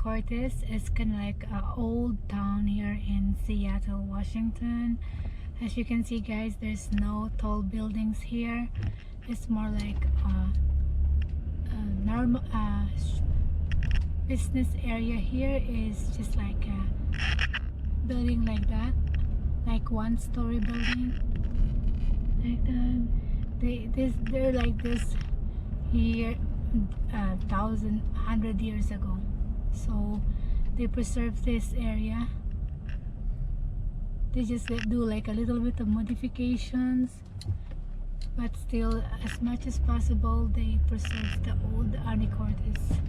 Anacortes is kind of like an old town here in Seattle, Washington. As you can see, guys, there's no tall buildings here. It's more like a normal business area. Here is just like a building like that, like one-story building like that. They're like this here 100 years ago, so they preserve this area. They just do like a little bit of modifications, but still, as much as possible, they preserve the old Anacortes.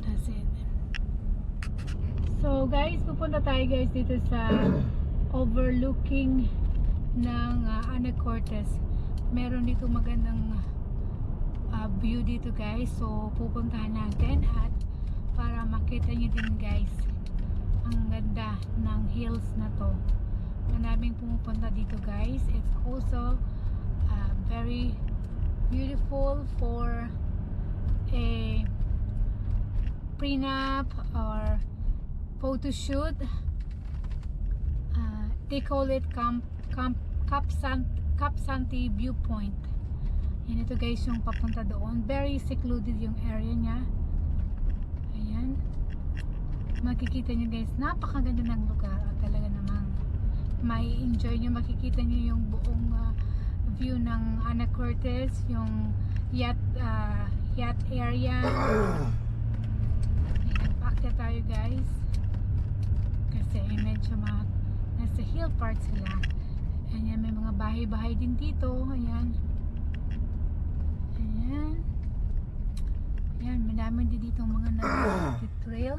That's it. So guys, pupunta tayo guys dito sa overlooking ng Anacortes. Meron dito magandang view dito guys, so pupuntahan natin at para makita nyo din guys ang ganda ng hills na to. Maraming pumupunta dito guys. It's also very beautiful for a prenup or photo shoot. They call it Cap Sante Viewpoint. Yan, ito guys yung papunta doon. Very secluded yung area niya. Ayan, makikita nyo guys, napakaganda ng lugar. Talaga namang may enjoy nyo, makikita nyo yung buong view ng Anacortes, yung yacht area. Ayan, paakyat tayo guys kasi medyo nasa hill part sila. Ayan, may mga bahay-bahay din dito. Ayan, ayan, ayan, madami din dito mga nag-trail.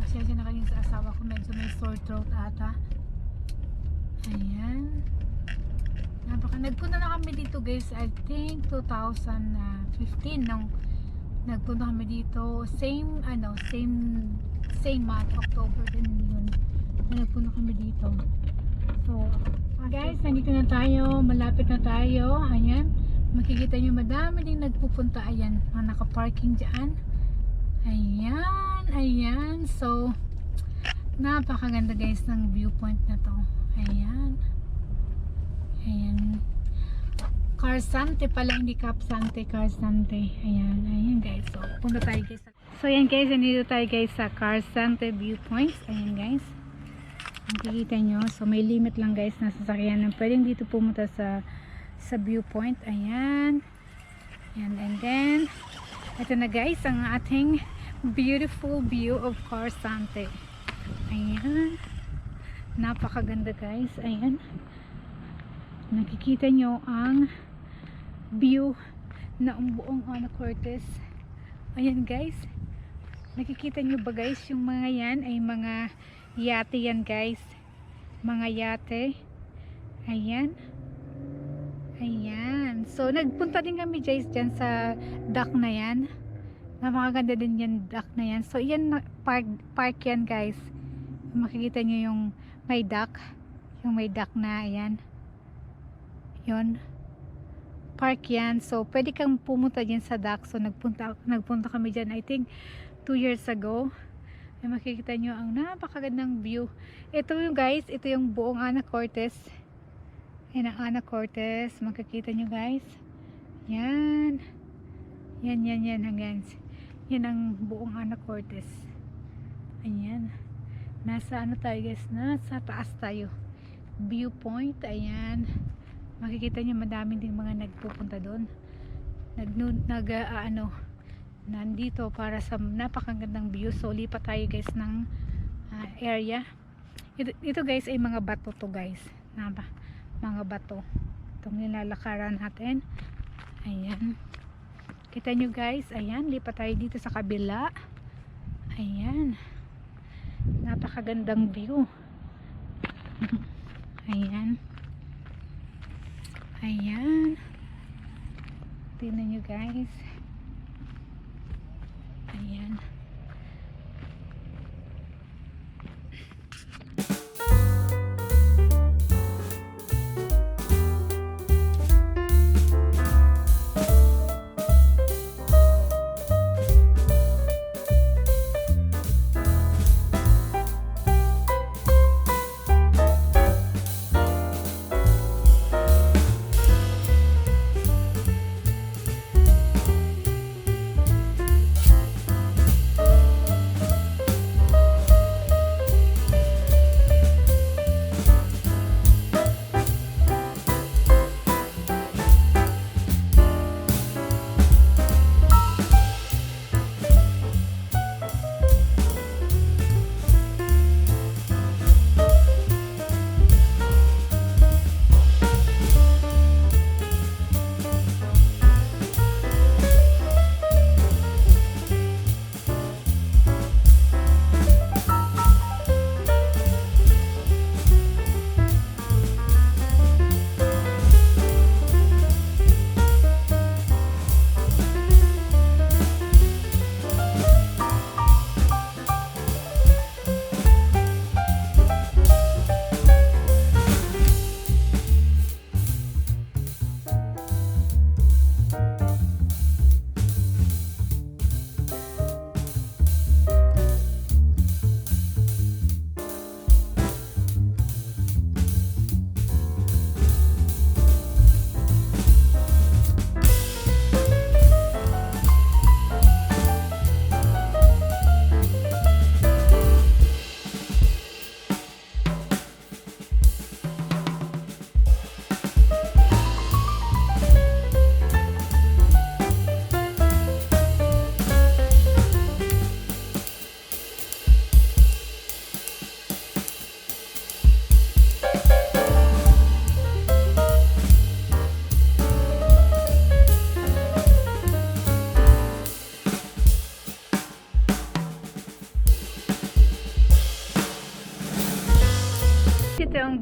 Pasensya na kayo sa asawa ko, medyo may sore throat ata. Ayan, nagpunta na kami dito guys, I think 2015 nung nagpunta kami dito. Same month, October din yun na nagpunta kami dito. So guys, nandito na tayo, malapit na tayo. Ayan, makikita nyo madami din nagpupunta. Ayan, mga nakaparking dyan. Ayan, ayan. So napakaganda guys ng viewpoint na to. Ayan, ayan, Car Sante pala, hindi Cap Sante, Car Sante. Ayan, ayan guys. So punta tayo guys. So ayan guys, nandito tayo guys sa Car Sante Viewpoint. Ayan guys, makikita nyo. So may limit lang guys na sasakyan na pwedeng dito pumunta sa viewpoint. Ayan, ayan, and then ito na guys ang ating beautiful view of Car Sante. Ayan, napakaganda guys. Ayan, nakikita nyo ang view na buong Anacortes. Ayan guys, nakikita nyo ba guys, yung mga yan ay mga yate yan guys, mga yate. Ayan, ayan. So nagpunta din kami guys dyan sa dock na yan. Napakaganda din yan dock na yan. So yan, park yan guys. Makikita nyo yung may dock, yung may dock na ayan, yun, park yan. So pwede kang pumunta dyan sa dock. So nagpunta kami dyan I think 2 years ago. Ay, makikita nyo ang napakagandang view. Ito yung guys, ito yung buong Anacortes. Ayan ang Anacortes, makikita nyo guys. Yan, yan, yan, yan hanggang yan ang buong Anacortes. Ayan, nasa ano tayo guys, nasa taas tayo, viewpoint. Ayan, makikita nyo madami ding mga nagpupunta doon, nandito para sa napakagandang view. So lipat tayo guys ng area. Ito guys ay mga bato to guys, mga bato itong nilalakaran natin. Ayan, kita nyo guys. Ayan, lipat tayo dito sa kabila. Ayan, napakagandang view. Ayan, ayan, tingnan nyo guys. Ayan,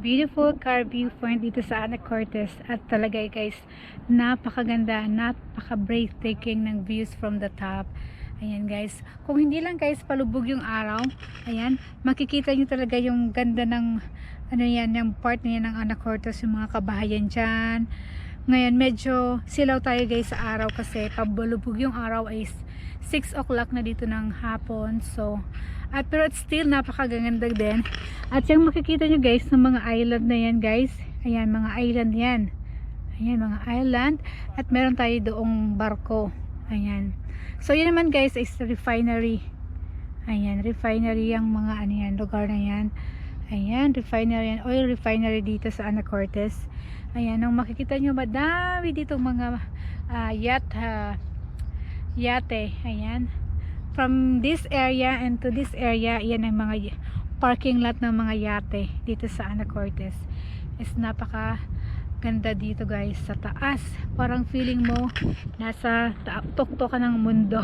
beautiful car viewpoint dito sa Anacortes. At talaga guys, napakaganda, napaka breathtaking ng views from the top. Ayan guys, kung hindi lang guys palubog yung araw, ayan, makikita nyo talaga yung ganda ng ano yan, yung part na yan ng Anacortes, yung mga kabahayan dyan. Ngayon medyo silaw tayo guys sa araw kasi pabulubog yung araw ay 6 o'clock na dito ng hapon. So pero still napakaganda din. At yung makikita nyo guys ng mga island na yan guys, ayan mga island yan, ayan mga island, at meron tayo doong barko, ayan. So yun naman guys is refinery, ayan refinery yung mga ano yan, lugar na yan, ayan refinery yan, oil refinery dito sa Anacortes. Ayan, nung makikita nyo madami dito mga yate, ayan. From this area and to this area, yan ang mga parking lot ng mga yate dito sa Anacortes. Is napaka ganda dito guys, sa taas. Parang feeling mo nasa tuktok ka ng mundo.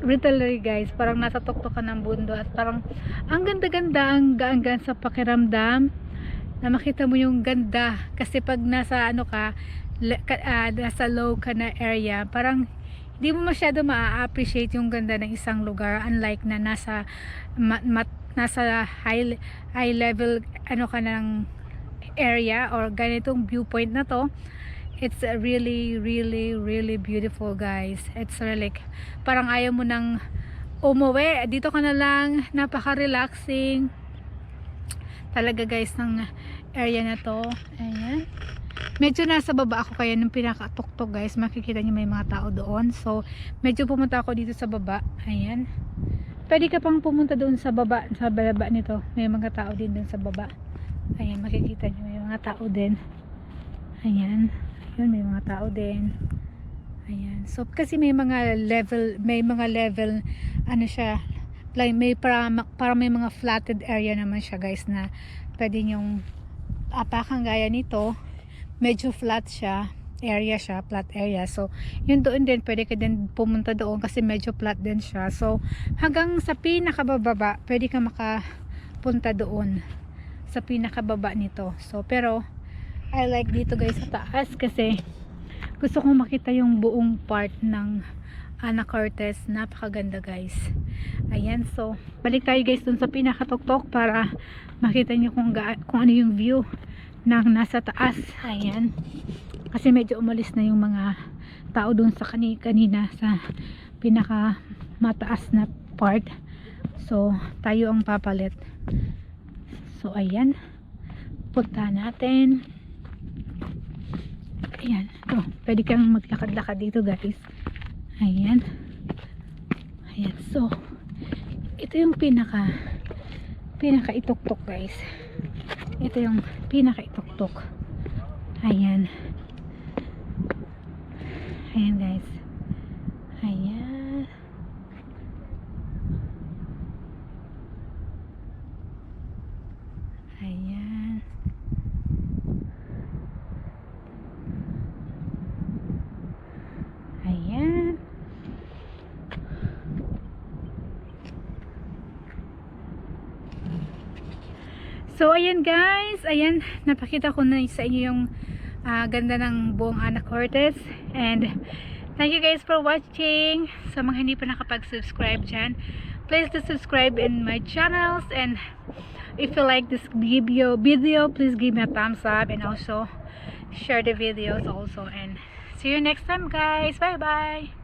Literally guys, parang nasa tuktok ka ng mundo. At parang ang ganda-ganda, ang gaan-gaan sa pakiramdam na makita mo yung ganda. Kasi pag nasa ano ka, nasa low ka na area, parang hindi mo masyado ma-appreciate yung ganda ng isang lugar, unlike na nasa nasa high level ano ka ng area or ganitong viewpoint na to. It's really beautiful guys. It's really parang ayaw mo nang umuwi, dito ka na lang, napaka-relaxing talaga guys ng area na to. Ayan, medyo nasa baba ako kaya nung pinakatuktok guys, makikita nyo may mga tao doon. So medyo pumunta ako dito sa baba. Ayan, pwede ka pang pumunta doon sa baba, sa baba nito, may mga tao din doon sa baba. Ayan, makikita nyo may mga tao din. Ayan, yun, may mga tao din. Ayan, so kasi may mga level ano siya, like may para may mga flatted area naman siya guys, na pwede nyong apakan. Gaya nito, medyo flat siya, flat area. So yun, doon din pwede ka din pumunta doon kasi medyo flat din siya. So hanggang sa pinakababa pwede ka makapunta doon sa pinakababa nito. So pero I like dito guys sa taas kasi gusto kong makita yung buong part ng Anacortes. Napakaganda guys. Ayan, so balik tayo guys dun sa pinakatuktok para makita nyo kung ano yung view ng nasa taas. Ayan, kasi medyo umalis na yung mga tao dun sa kanina sa pinaka mataas na part. So tayo ang papalit. So ayan, punta natin. Ayan, pwede kang maglakad-lakad dito guys. Ayan, ayan. So ito yung pinaka ituktok guys. Ito yung pinaka ituktok. Ayan, ayan guys. Ayan, ayan. Ayan. So ayan guys, ayan, napakita ko na sa inyo yung ganda ng buong Anacortes. And thank you guys for watching. Sa mga hindi pa nakapag-subscribe dyan, please do subscribe in my channels. And if you like this video, please give me a thumbs up and also share the videos also. And see you next time guys. Bye bye.